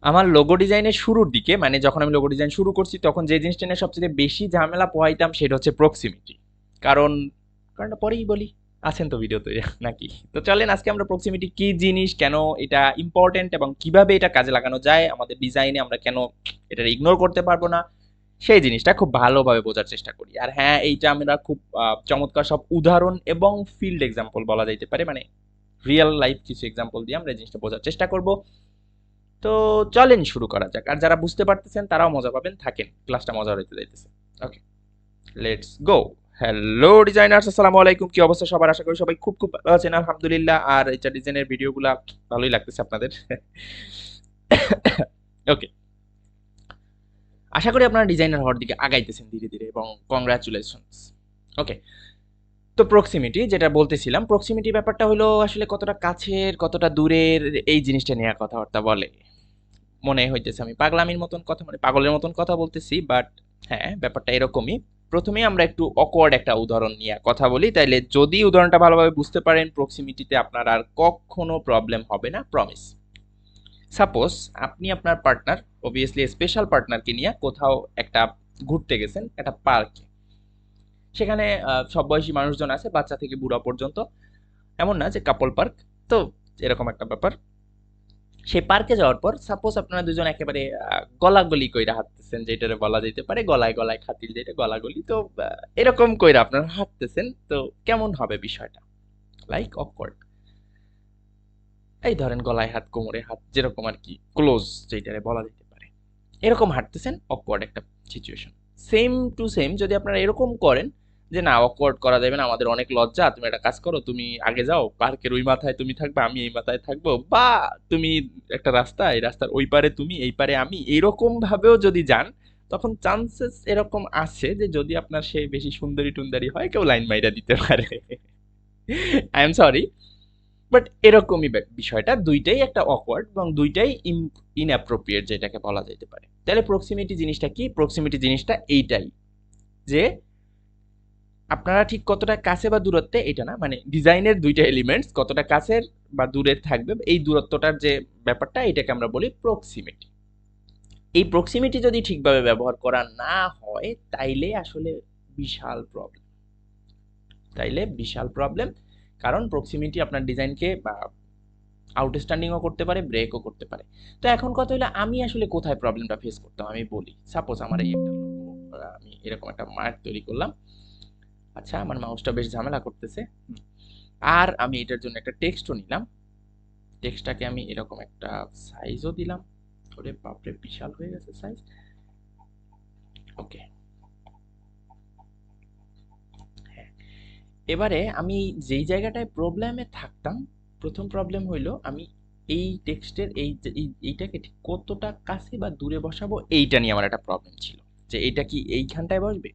আমার লোগো ডিজাইনের শুরুর দিকে, মানে যখন আমি লোগো ডিজাইন শুরু করছি, তখন যে জিনিসটা নিয়ে সবচেয়ে বেশি ঝামেলা পোহাইতাম সেটা হচ্ছে প্রক্সিমিটি। কারণ কারণটা পরেই বলি, আছেন তো ভিডিওতে নাকি? তো চলেন আজকে আমরা প্রক্সিমিটি কি জিনিস, কেন এটা ইম্পর্টেন্ট এবং কিভাবে এটা কাজে লাগানো যায় আমাদের ডিজাইনে, আমরা কেন এটা ইগনোর করতে পারবো না, সেই জিনিসটা খুব ভালোভাবে বোঝার চেষ্টা করি। আর হ্যাঁ, এইটা আমরা খুব চমৎকার সব উদাহরণ এবং ফিল্ড এক্সাম্পল বলা যাইতে পারে, মানে রিয়েল লাইফ কিছু এক্সাম্পল দিয়ে আমরা এই জিনিসটা বোঝার চেষ্টা করব। তো চলেন শুরু করা যাক। আর যারা বুঝতে পারতেছেন তারাও মজা পাবেন, থাকেন, ক্লাসটা মজা হইতে যাইতেছে। ওকে, লেটস গো। হ্যালো ডিজাইনার্স, আসসালামু আলাইকুম। কি অবস্থা সবার? আশা করি সবাই খুব খুব ভালো আছেন, আলহামদুলিল্লাহ। আর এটা ডিজাইনের ভিডিওগুলা ভালোই লাগতেছে আপনাদের। ওকে, আশা করি আপনারা ডিজাইনার হওয়ার দিকে আগাইতেছেন ধীরে ধীরে, এবং কংগ্রাচুলেশনস। ওকে, তো প্রক্সিমিটি যেটা বলতেছিলাম, প্রক্সিমিটি ব্যাপারটা হলো আসলে কতটা কাছের কতটা দূরের, এই জিনিসটা নিয়ে কথাবার্তা বলে। মনে হইতেছে আমি পাগলামির মতন কথা, মানে পাগলের মতন কথা বলতেছি, বাট হ্যাঁ, ব্যাপারটা এরকমই। প্রথমে আমরা একটু অকওয়ার্ড একটা উদাহরণ নিয়ে কথা বলি, তাইলে যদি উদাহরণটা ভালোভাবে বুঝতে পারেন, প্রক্সিমিটিতে আপনার আর কখনো প্রবলেম হবে না, প্রমিস। সাপোজ আপনি আপনার পার্টনার, অবভিয়াসলি স্পেশাল পার্টনারকে নিয়ে কোথাও একটা ঘুরতে গেছেন, একটা পার্কে। সেখানে সব বয়সী মানুষজন আছে, বাচ্চা থেকে বুড়া পর্যন্ত। এমন না যে কাপল পার্ক, তো এরকম একটা ব্যাপার। সেই পার্কে যাওয়ার পর সাপোজ আপনারা দুজন একেবারে গলাগলি কইরা হাঁটতেছেন, যেটারে বলা যেতে পারে গলায় গলায় খাতির, যেটা গলাগলি। তো এরকম কইরা আপনারা হাঁটতেছেন, তো কেমন হবে বিষয়টা? Like awkward. এই ধরেন গলায় হাত কোমরে হাত, যেরকম আর কি ক্লোজ যেটারে বলা যেতে পারে, এরকম হাঁটতেছেন, অকওয়ার্ড একটা সিচুয়েশন। সেম টু সেম যদি আপনারা এরকম করেন যে না, অকওয়ার্ড করা যাবে না, আমাদের অনেক লজ্জা, তুমি একটা কাজ করো, তুমি আগে যাও, পার্কের ওই মাথায় তুমি থাকবে, আমি এই মাথায় থাকবো, বা তুমি একটা রাস্তা, এই রাস্তার ওই পারে তুমি, এই পারে আমি, এইরকম ভাবেও যদি যান, তখন চান্সেস এরকম আছে যে যদি আপনার সে বেশি সুন্দরী টুন্দরী হয়, কেউ লাইন মাইরা দিতে পারে। আই এম সরি, বাট এরকমই বিষয়টা, দুইটাই একটা অকওয়ার্ড এবং দুইটাই ইনঅ্যাপ্রোপ্রিয়েট যেটাকে বলা যেতে পারে। তাহলে প্রক্সিমিটি জিনিসটা কি? প্রক্সিমিটি জিনিসটা এইটাই, যে আপনারা ঠিক কতটা কাছে বা দূরত্বে, এটা না, মানে ডিজাইনের দুইটা এলিমেন্টস কতটা কাছের বা দূরে থাকবে, এই দূরত্বটার যে ব্যাপারটা, এটাকে আমরা বলি প্রক্সিমিটি। এই প্রক্সিমিটি যদি ঠিকভাবে ব্যবহার করা না হয়, তাইলে আসলে বিশাল প্রবলেম, তাইলে বিশাল প্রবলেম। কারণ প্রক্সিমিটি আপনার ডিজাইনকে বা আউটস্ট্যান্ডিংও করতে পারে, ব্রেকও করতে পারে। তো এখন কথা হলো, আমি আসলে কোথায় প্রবলেমটা ফেস করতাম আমি বলি। সাপোজ আমার এই একটা আমি এরকম একটা মার্ক তৈরি করলাম। আচ্ছা, আমার মাউসটা বেশ ঝামেলা করতেছে। আর আমি এটার জন্য একটা টেক্সটও নিলাম। টেক্সটটাকে আমি এরকম একটা সাইজও দিলাম। ওরে বাপরে, বিশাল হয়ে গেছে সাইজ। ওকে, হ্যাঁ, এবারে আমি যেই জায়গাটায় প্রবলেমে থাকতাম, প্রথম প্রবলেম হইলো আমি এই টেক্সটের এইটাকে ঠিক কতটা কাছে বা দূরে বসাবো, এইটা নিয়ে আমার একটা প্রবলেম ছিল। যে এইটা কি এইখানটায় বসবে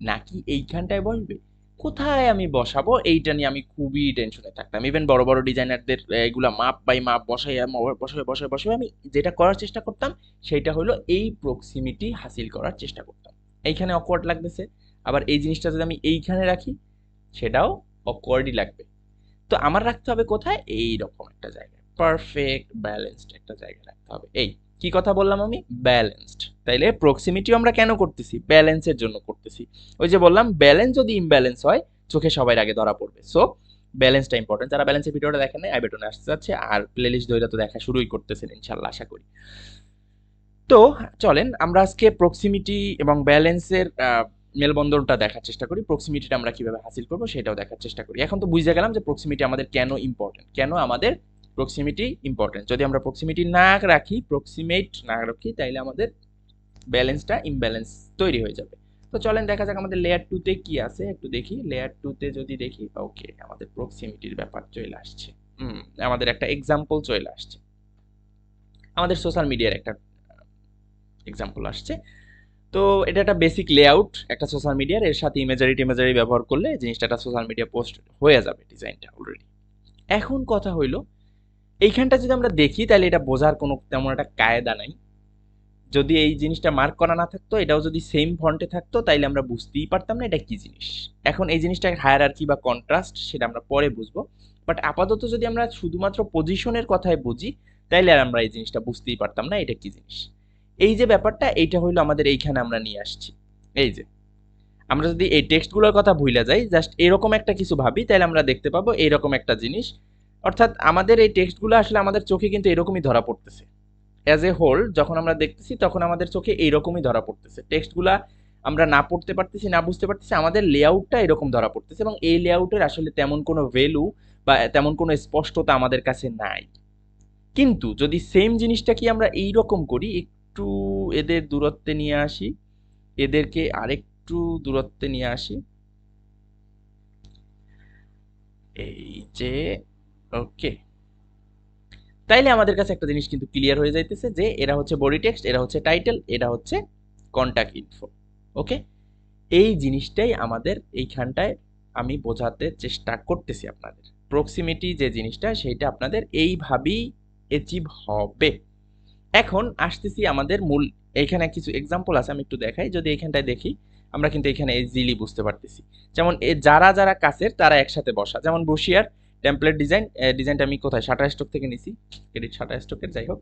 নাকি এইখানটায় বসবে, কোথায় আমি বসাবো, এইটা নিয়ে আমি খুবই টেনশনে থাকতাম। ইভেন বড় বড় ডিজাইনারদের এগুলা মাপ বাই মাপ বসাই বসাই বসাই বসাই আমি যেটা করার চেষ্টা করতাম, সেটা হলো এই প্রক্সিমিটি হাসিল করার চেষ্টা করতাম। এইখানে অকওয়ার্ড লাগতেছে, আবার এই জিনিসটা যদি আমি এইখানে রাখি, সেটাও অকওয়ার্ডই লাগবে। তো আমার রাখতে হবে কোথায়? এই রকম একটা জায়গায়, পারফেক্ট ব্যালেন্সড একটা জায়গায় রাখতে হবে। এই কি কথা বললাম আমি? ব্যালেন্সড। তাইলে প্রক্সিমিটিও আমরা কেন করতেছি? ব্যালেন্সের জন্য করতেছি। ওই যে বললাম, ব্যালেন্স যদি ইমব্যালেন্স হয়, চোখে সবার আগে ধরা পড়বে। সো ব্যালেন্সটা ইম্পর্টেন্ট। যারা ব্যালেন্সের ভিডিওটা দেখেন নাই, আই বেটনে আসতে যাচ্ছে, আর প্লেলিস্ট ধরে তো দেখা শুরুই করতেছেন ইনশাল্লাহ, আশা করি। তো চলেন আমরা আজকে প্রক্সিমিটি এবং ব্যালেন্সের মেলবন্ধনটা দেখার চেষ্টা করি, প্রক্সিমিটিটা আমরা কিভাবে হাসিল করবো সেটাও দেখার চেষ্টা করি। এখন তো বুঝে গেলাম যে প্রক্সিমিটি আমাদের কেন ইম্পর্টেন্ট, কেন আমাদের প্রক্সিমিটি ইম্পর্টেন্ট। যদি আমরা প্রক্সিমিটি না রাখি, প্রক্সিমেট না রাখি, তাইলে আমাদের ব্যালেন্সটা ইমব্যালেন্স তৈরি হয়ে যাবে। তো চলেন দেখা যাক আমাদের লেয়ার টুতে কি আছে, একটু দেখি। লেয়ার টুতে যদি দেখি, ওকে, আমাদের প্রক্সিমিটির ব্যাপার চলে আসছে। আমাদের একটা এক্সাম্পল চলে আসছে, আমাদের সোশ্যাল মিডিয়ার একটা এক্সাম্পল আসছে। তো এটা একটা বেসিক লেআউট একটা সোশ্যাল মিডিয়ার, এর সাথে ইমেজারি টিমেজারি ব্যবহার করলে জিনিসটা একটা সোশ্যাল মিডিয়া পোস্ট হয়ে যাবে, ডিজাইনটা অলরেডি। এখন কথা হইলো, এইখানটা যদি আমরা দেখি, তাহলে এটা বোঝার কোনো তেমন একটা কায়দা নাই। যদি এই জিনিসটা মার্ক করা না থাকতো, এটাও যদি সেম ফন্টে থাকতো, তাইলে আমরা বুঝতেই পারতাম না এটা কি জিনিস। এখন এই জিনিসটা হায়ারার্কি বা কন্ট্রাস্ট, সেটা আমরা পরে বুঝবো। বাট আপাতত যদি আমরা শুধুমাত্র পজিশনের কথাই বুঝি, তাইলে আর আমরা এই জিনিসটা বুঝতেই পারতাম না এটা কি জিনিস। এই যে ব্যাপারটা, এইটা হইলো আমাদের এইখানে আমরা নিয়ে আসছি। এই যে আমরা যদি এই টেক্সটগুলোর কথা ভুলে যাই, জাস্ট এরকম একটা কিছু ভাবি, তাহলে আমরা দেখতে পাবো এইরকম একটা জিনিস। অর্থাৎ আমাদের এই টেক্সটগুলো আসলে আমাদের চোখে কিন্তু এরকমই ধরা পড়তেছে। অ্যাজ এ হোল যখন আমরা দেখতেছি তখন আমাদের চোখে এইরকমই ধরা পড়তেছে। টেক্সটগুলা আমরা না পড়তে পারতেছি, না বুঝতে পারতেছি, আমাদের লেআউটটা এরকম ধরা পড়তেছে, এবং এই লেআউটের আসলে তেমন কোনো ভ্যালু বা তেমন কোনো স্পষ্টতা আমাদের কাছে নাই। কিন্তু যদি সেম জিনিসটা কি আমরা এইরকম করি, একটু এদের দূরত্বে নিয়ে আসি, এদেরকে আরেকটু দূরত্বে নিয়ে আসি, এই যে, ওকে, তাইলে আমাদের কাছে একটা জিনিস কিন্তু ক্লিয়ার হয়ে যাইতেছে যে এরা হচ্ছে বডি টেক্সট, এরা হচ্ছে টাইটেল, এরা হচ্ছে কন্টাক্ট ইনফো। ওকে, এই জিনিসটাই আমাদের এইখানটায় আমি বোঝাতে চেষ্টা করতেছি আপনাদের। প্রক্সিমিটি যে জিনিসটা সেইটা আপনাদের এইভাবেই অ্যাচিভ হবে। এখন আসতেছি আমাদের মূল, এইখানে কিছু এক্সাম্পল আছে আমি একটু দেখাই। যদি এইখানটায় দেখি আমরা কিন্তু এখানে ইজিলি বুঝতে পারতেছি। যেমন যারা যারা কাছের তারা একসাথে বসা, যেমন বসিয়ার টেমপ্লেট ডিজাইন, ডিজাইনটা আমি কোথায় শাটার স্টক থেকে নিছি, ক্রেডিট শাটার স্টকের, যাই হোক।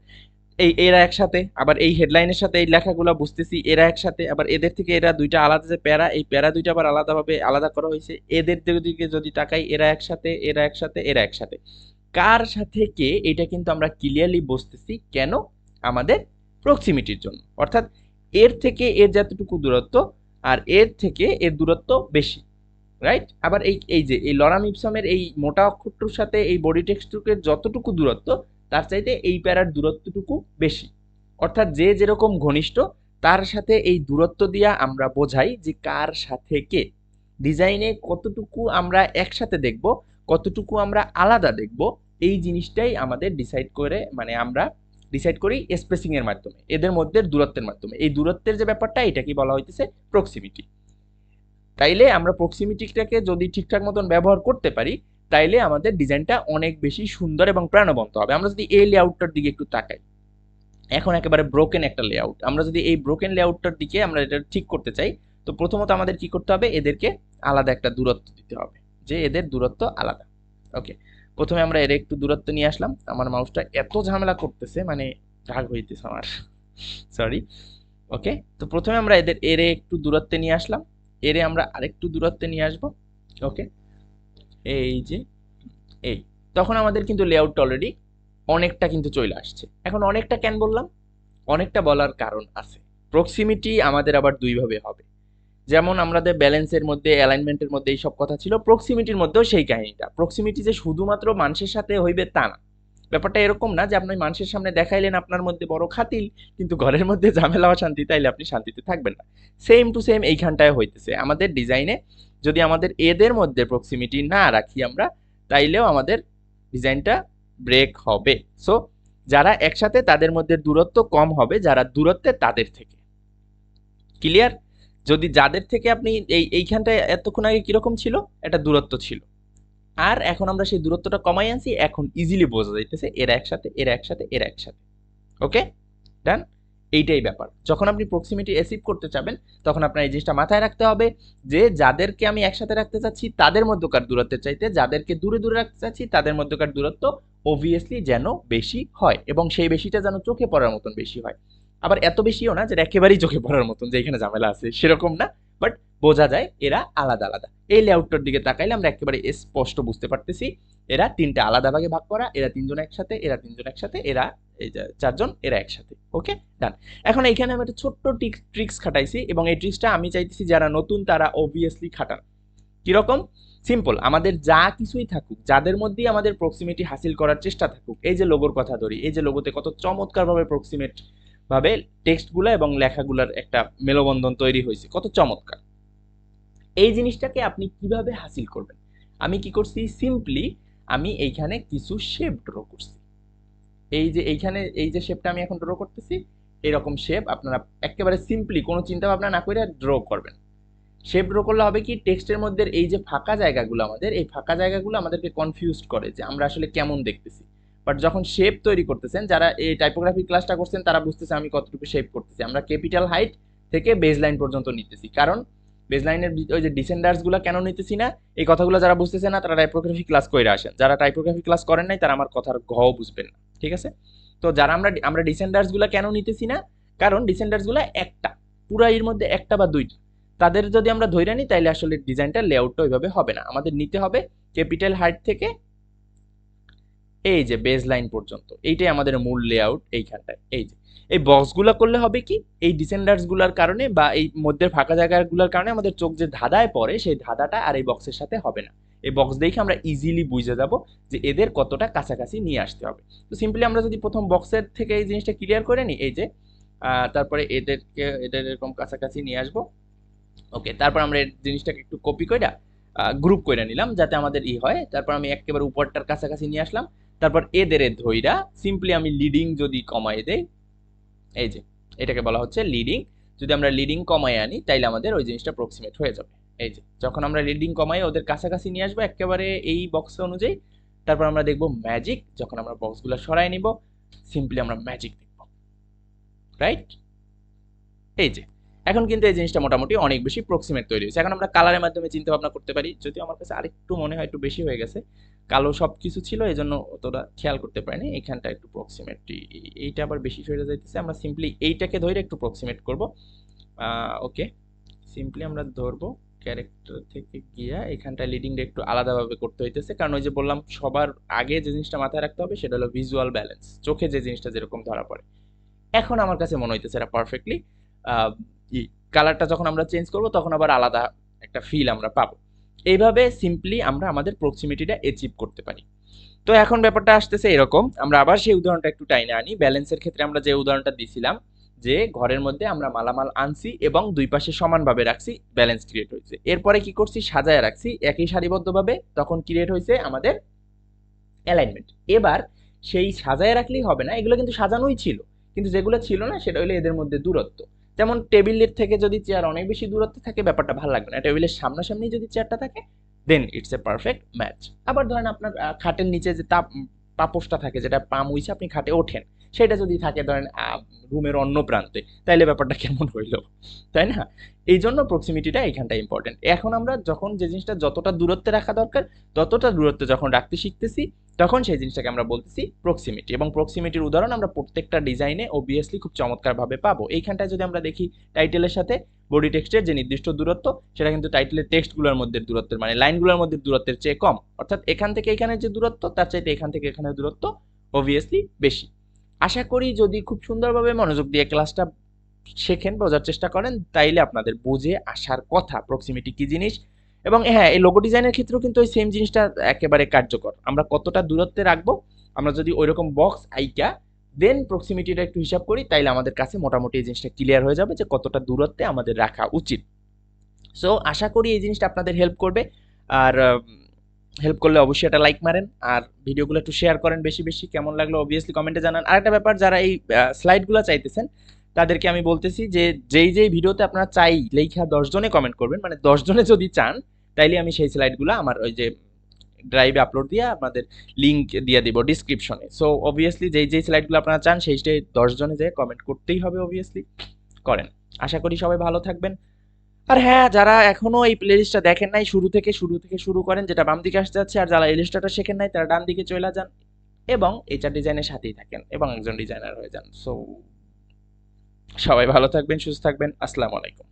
এই এরা একসাথে, আবার এই হেডলাইনের সাথে এই লেখাগুলো বুঝতেছি এরা একসাথে, আবার এদের থেকে এরা দুইটা আলাদা, যে প্যারা, এই প্যারা দুইটা আবার আলাদাভাবে আলাদা করা হয়েছে। এদের দিকে যদি তাকাই, এরা একসাথে, এরা একসাথে, এরা একসাথে, কার সাথে কে, এটা কিন্তু আমরা ক্লিয়ারলি বুঝতেছি। কেন? আমাদের প্রক্সিমিটির জন্য। অর্থাৎ এর থেকে এর যতটুকু দূরত্ব আর এর থেকে এর দূরত্ব বেশি, রাইট? আবার এই এই যে এই লরাম ইপসামের এই মোটা অক্ষরটার সাথে এই বডি টেক্সটুকের যতটুকু দূরত্ব, তার চাইতে এই প্যারার দূরত্বটুকু বেশি। অর্থাৎ যে যেরকম ঘনিষ্ঠ তার সাথে এই দূরত্ব দিয়া আমরা বোঝাই যে কার সাথে কে। ডিজাইনে কতটুকু আমরা একসাথে দেখব, কতটুকু আমরা আলাদা দেখব, এই জিনিসটাই আমাদের ডিসাইড করে, মানে আমরা ডিসাইড করি স্পেসিং এর মাধ্যমে, এদের মধ্যে দূরত্বের মাধ্যমে। এই দূরত্বের যে ব্যাপারটা, এটা কি বলা হইতেছে? প্রক্সিমিটি। তাইলে আমরা প্রক্সিমিটিটাকে যদি ঠিকঠাক মতন ব্যবহার করতে পারি, তাইলে আমাদের ডিজাইনটা অনেক বেশি সুন্দর এবং প্রাণবন্ত হবে। আমরা যদি এই লেআউটটার দিকে একটু তাকাই, এখন একেবারে ব্রোকেন একটা লেআউট, আমরা যদি এই ব্রোকেন লেআউটটার দিকে আমরা এটা ঠিক করতে চাই, তো প্রথমত আমাদের কি করতে হবে? এদেরকে আলাদা একটা দূরত্ব দিতে হবে, যে এদের দূরত্ব আলাদা। ওকে, প্রথমে আমরা এর একটু দূরত্ব নিয়ে আসলাম। আমার মাউসটা এত ঝামেলা করতেছে, মানে রাগ হইতেছে আমার, সরি। ওকে, তো প্রথমে আমরা এরে একটু দূরত্বে নিয়ে আসলাম, এরে আমরা আরেকটু দূরত্বে নিয়ে আসবো। ওকে, এই যে এই, তখন আমাদের কিন্তু লেআউটটা অলরেডি অনেকটা কিন্তু চলে আসছে। এখন অনেকটা কেন বললাম? অনেকটা বলার কারণ আছে। প্রক্সিমিটি আমাদের আবার দুইভাবে হবে। যেমন আমাদের ব্যালেন্সের মধ্যে, অ্যালাইনমেন্টের মধ্যে এই সব কথা ছিল, প্রক্সিমিটির মধ্যেও সেই কাহিনীটা। প্রক্সিমিটি যে শুধুমাত্র মানুষের সাথে হইবে তা না। ব্যাপারটা এরকম না যে আপনি মানুষের সামনে দেখাইলেন আপনার মধ্যে বড় খাতিল, কিন্তু ঘরের মধ্যে ঝামেলা অশান্তি, তাইলে আপনি শান্তিতে থাকবেন না। সেম টু সেম এইখানটায় হইতেছে আমাদের ডিজাইনে। যদি আমাদের এদের মধ্যে প্রক্সিমিটি না রাখি আমরা, তাইলেও আমাদের ডিজাইনটা ব্রেক হবে। সো যারা একসাথে তাদের মধ্যে দূরত্ব কম হবে যারা দূরত্বে তাদের থেকে। ক্লিয়ার? যদি যাদের থেকে আপনি এইখানটায় এতক্ষণ আগে কিরকম ছিল, একটা দূরত্ব ছিল, আর এখন আমরা সেই দূরত্বটা কমাই আনছি, এখন ইজিলি বোঝা যাইতেছে এরা একসাথে, এরা একসাথে, এরা একসাথে। ওকে, ডান। এইটাই ব্যাপার। যখন আপনি প্রক্সিমিটি অ্যাচিভ করতে চাবেন, তখন আপনার এই জিনিসটা মাথায় রাখতে হবে যে যাদেরকে আমি একসাথে রাখতে চাচ্ছি তাদের মধ্যকার দূরত্বের চাইতে যাদেরকে দূরে দূরে রাখতে চাচ্ছি তাদের মধ্যকার দূরত্ব অবভিয়াসলি যেন বেশি হয়, এবং সেই বেশিটা যেন চোখে পড়ার মতন বেশি হয়। আবার এত বেশিও না যেটা একেবারেই চোখে পড়ার মতন যে এখানে ঝামেলা আছে, সেরকম না, বাট বোঝা যায় এরা আলাদা আলাদা। এই লেআউটটার দিকে তাকাইলে আমরা একেবারে স্পষ্ট বুঝতে পারতেছি এরা তিনটা আলাদা ভাগে ভাগ করা, এরা তিনজন একসাথে, এরা তিনজন একসাথে, এরা এই যে চারজন, এরা একসাথে। ওকে, ডান। এখন এইখানে আমি একটা ছোট্ট ট্রিক্স খাটাইছি, এবং এই ট্রিক্সটা আমি চাইতেছি যারা নতুন তারা অবভিয়াসলি খাটান। কিরকম? সিম্পল, আমাদের যা কিছুই থাকুক, যাদের মধ্যেই আমাদের প্রক্সিমিটি হাসিল করার চেষ্টা থাকুক, এই যে লোগোর কথা ধরি, এই যে লোগোতে কত চমৎকারভাবে প্রক্সিমেট ভাবে টেক্সটগুলো এবং লেখাগুলোর একটা মেলবন্ধন তৈরি হয়েছে, কত চমৎকার। এই জিনিসটাকে আপনি কিভাবে হাসিল করবেন? আমি কি করছি? সিম্পলি আমি এইখানে কিছু শেপ ড্র করছি। এই যে এইখানে এই যে শেপটা আমি এখন ড্র করতেছি, এরকম শেপ আপনারা একেবারে সিম্পলি কোনো চিন্তা ভাবনা না করে ড্র করবেন। শেপ ড্র করলে হবে কি, টেক্সটের মধ্যে এই যে ফাঁকা জায়গাগুলো, আমাদের এই ফাঁকা জায়গাগুলো আমাদেরকে কনফিউজড করে যে আমরা আসলে কেমন দেখতেছি। বাট যখন শেপ তৈরি করতেছেন, যারা এই টাইপোগ্রাফি ক্লাসটা করছেন তারা বুঝতেছে আমি কতটুকু শেপ করতেছি। আমরা ক্যাপিটাল হাইট থেকে বেজ লাইন পর্যন্ত নিতেছি, কারণ বেজ লাইনের ওই যে ডিসেন্ডার্সগুলো কেন নিতেছি না, এই কথাগুলো যারা বুঝতেছে না তারা টাইপোগ্রাফি ক্লাস করে আসেন, যারা টাইপোগ্রাফি ক্লাস করেন নাই তারা আমার কথার ঘও বুঝবেন না, ঠিক আছে? তো যারা আমরা ডিসেন্ডার্স গুলা কেন নিতেছি না, কারণ ডিসেন্ডার্স গুলা একটা পুরা এর মধ্যে একটা বা দুইটা, তাদের যদি আমরা ধরে নিই তাইলে আসলে ডিজাইনটা লেআউটটা ওইভাবে হবে না। আমাদের নিতে হবে ক্যাপিটাল হাইট থেকে এই যে বেজ লাইন পর্যন্ত, এইটাই আমাদের মূল লেআউট। এইখানটায় এই যে এই বক্সগুলো করলে হবে কি, এই ডিসেন্ডার্স গুলার কারণে বা এই মধ্যের ফাঁকা জায়গাগুলোর কারণে আমাদের চোখ যে ধাঁধায় পড়ে, সেই ধাঁধাটা আর এই বক্সের সাথে হবে না। এই বক্স দেখে আমরা ইজিলি বুঝে যাব যে এদের কতটা কাছাকাছি নিয়ে আসতে হবে। তো সিম্পলি আমরা যদি প্রথম বক্সের থেকে এই জিনিসটা ক্লিয়ার করে নিই, এই যে তারপরে এদের এরকম কাছাকাছি নিয়ে আসবো। ওকে, তারপর আমরা এই জিনিসটাকে একটু কপি করে গ্রুপ করে নিলাম যাতে আমাদের হয়। তারপর আমি একেবারে উপরটার কাছাকাছি নিয়ে আসলাম। তারপর এদের ধইরা সিম্পলি আমি লিডিং যদি কমাই দেই, এই যে এটাকে বলা হচ্ছে লিডিং। যদি আমরা লিডিং কমাই আনি তাইলে আমাদের ওই জিনিসটা প্রক্সিমেট হয়ে যাবে। এই যে যখন আমরা লিডিং কমাই ওদের কাছাকাছি নিয়ে আসবো একেবারে এই বক্স অনুযায়ী, তারপর আমরা দেখবো ম্যাজিক। যখন আমরা বক্সগুলো সরাই নিব, সিম্পলি আমরা ম্যাজিক দেখব, রাইট? এই যে এখন কিন্তু এই জিনিসটা মোটামুটি অনেক বেশি প্রক্সিমেট তৈরি হয়েছে। এখন আমরা কালারের মাধ্যমে চিন্তা ভাবনা করতে পারি, যদিও আমার কাছে আরেকটু মনে হয় একটু বেশি হয়ে গেছে, কালো সব কিছু ছিল এই জন্য অতটা খেয়াল করতে পারিনি। এখানটা একটু প্রক্সিমেটটি এইটা আবার বেশি সরে যাইতেছে, আমরা সিম্পলি এইটাকে ধরে একটু প্রক্সিমেট করব। ওকে, সিম্পলি আমরা ধরবো ক্যারেক্টার থেকে গিয়া এখানটা লিডিংটা একটু আলাদাভাবে করতে হইতেছে, কারণ ওই যে বললাম সবার আগে যে জিনিসটা মাথায় রাখতে হবে সেটা হলো ভিজুয়াল ব্যালেন্স, চোখে যে জিনিসটা যেরকম ধরা পড়ে। এখন আমার কাছে মনে হইতেছে এটা পারফেক্টলি কালারটা যখন আমরা চেঞ্জ করব তখন আবার আলাদা একটা ফিল আমরা পাবো। এইভাবে সিম্পলি আমরা আমাদের প্রক্সিমিটিটা অ্যাচিভ করতে পারি। তো এখন ব্যাপারটা আসতেছে এরকম, আমরা আবার সেই উদাহরণটা একটু টাইনে আনি। ব্যালেন্সের ক্ষেত্রে আমরা যে উদাহরণটা দিছিলাম যে ঘরের মধ্যে আমরা মালামাল আনছি এবং দুই পাশে সমানভাবে রাখছি, ব্যালেন্স ক্রিয়েট হয়েছে। এরপরে কি করছি, সাজায় রাখছি একই সারিবদ্ধভাবে, তখন ক্রিয়েট হয়েছে আমাদের অ্যালাইনমেন্ট। এবার সেই সাজায় রাখলেই হবে না, এগুলো কিন্তু সাজানোই ছিল, কিন্তু যেগুলো ছিল না সেটা হলো এদের মধ্যে দূরত্ব। যেমন টেবিলের থেকে যদি চেয়ার অনেক বেশি দূরত্বে থাকে ব্যাপারটা ভালো লাগবে না, টেবিলের সামনাসামনি যদি চেয়ারটা থাকে দেন ইটস এ পারফেক্ট ম্যাচ। আবার ধরেন আপনার খাটের নিচে যে পাপোশটা থাকে, যেটা পাম উইছে আপনি খাটে ওঠেন, সেটা যদি থাকে ধরেন রুমের অন্য প্রান্তে, তাইলে ব্যাপারটা কেমন হইলো, তাই না? এই জন্য প্রক্সিমিটিটা এখানটা ইম্পর্টেন্ট। এখন আমরা যখন যে জিনিসটা যতটা দূরত্বে রাখা দরকার ততটা দূরত্বে যখন রাখতে শিখতেছি, তখন সেই জিনিসটাকে আমরা বলতেছি প্রক্সিমিটি। এবং প্রক্সিমিটির উদাহরণ আমরা প্রত্যেকটা ডিজাইনে অবভিয়াসলি খুব চমৎকারভাবে পাবো। এইখানটায় যদি আমরা দেখি টাইটেলের সাথে বডি টেক্সটের যে নির্দিষ্ট দূরত্ব, সেটা কিন্তু টাইটেলের টেক্সটগুলোর মধ্যে দূরত্বের মানে লাইনগুলোর মধ্যে দূরত্বের চেয়ে কম, অর্থাৎ এখান থেকে এখানের যে দূরত্ব তার চাইতে এখান থেকে এখানের দূরত্ব অবভিয়াসলি বেশি। আশা করি যদি খুব সুন্দরভাবে মনোযোগ দিয়ে ক্লাসটা শেখেন, বোঝার চেষ্টা করেন, তাইলে আপনাদের বুঝে আসার কথা প্রক্সিমিটি কি জিনিস। এবং হ্যাঁ, এই লোগো ডিজাইনের ক্ষেত্রেও কিন্তু ওই সেম জিনিসটা একেবারে কার্যকর। আমরা কতটা দূরত্বে রাখবো, আমরা যদি ওইরকম বক্স আইকা দেন প্রক্সিমিটিটা একটু হিসাব করি, তাইলে আমাদের কাছে মোটামুটি এই জিনিসটা ক্লিয়ার হয়ে যাবে যে কতটা দূরত্বে আমাদের রাখা উচিত। সো আশা করি এই জিনিসটা আপনাদের হেল্প করবে। আর হেল্প করলে অবশ্যই একটা লাইক মারেন, আর ভিডিওগুলো একটু শেয়ার করেন বেশি বেশি। কেমন লাগলো অবভিয়াসলি কমেন্টে জানান। আরেকটা ব্যাপার, যারা এই স্লাইডগুলো চাইতেছেন তাদেরকে আমি বলতেছি যে যেই ভিডিওতে আপনারা চাই লেখা 10 জনে কমেন্ট করবেন, মানে 10 জনে যদি চান তাইলে আমি সেই স্লাইডগুলো আমার ওই যে ড্রাইভে আপলোড দিয়ে আপনাদের লিঙ্ক দিয়ে দিব ডিসক্রিপশনে। সো অবভিয়াসলি যেই স্লাইডগুলো আপনারা চান সেইটাই 10 জনে যেয়ে কমেন্ট করতেই হবে, অবভিয়াসলি করেন। আশা করি সবাই ভালো থাকবেন। আর হ্যাঁ, যারা এখনো এই প্লেলিস্টটা দেখেন নাই, শুরু থেকে শুরু করেন, যেটা বাম দিকে আসতে যাচ্ছে। আর যারা ইলিস্ট্রেটর শেখেন নাই তারা ডান দিকে চলে যান এবং এইচআর ডিজাইনের সাথেই থাকেন এবং একজন ডিজাইনার হয়ে যান। সো সবাই ভালো থাকবেন, সুস্থ থাকবেন। আসসালামু আলাইকুম।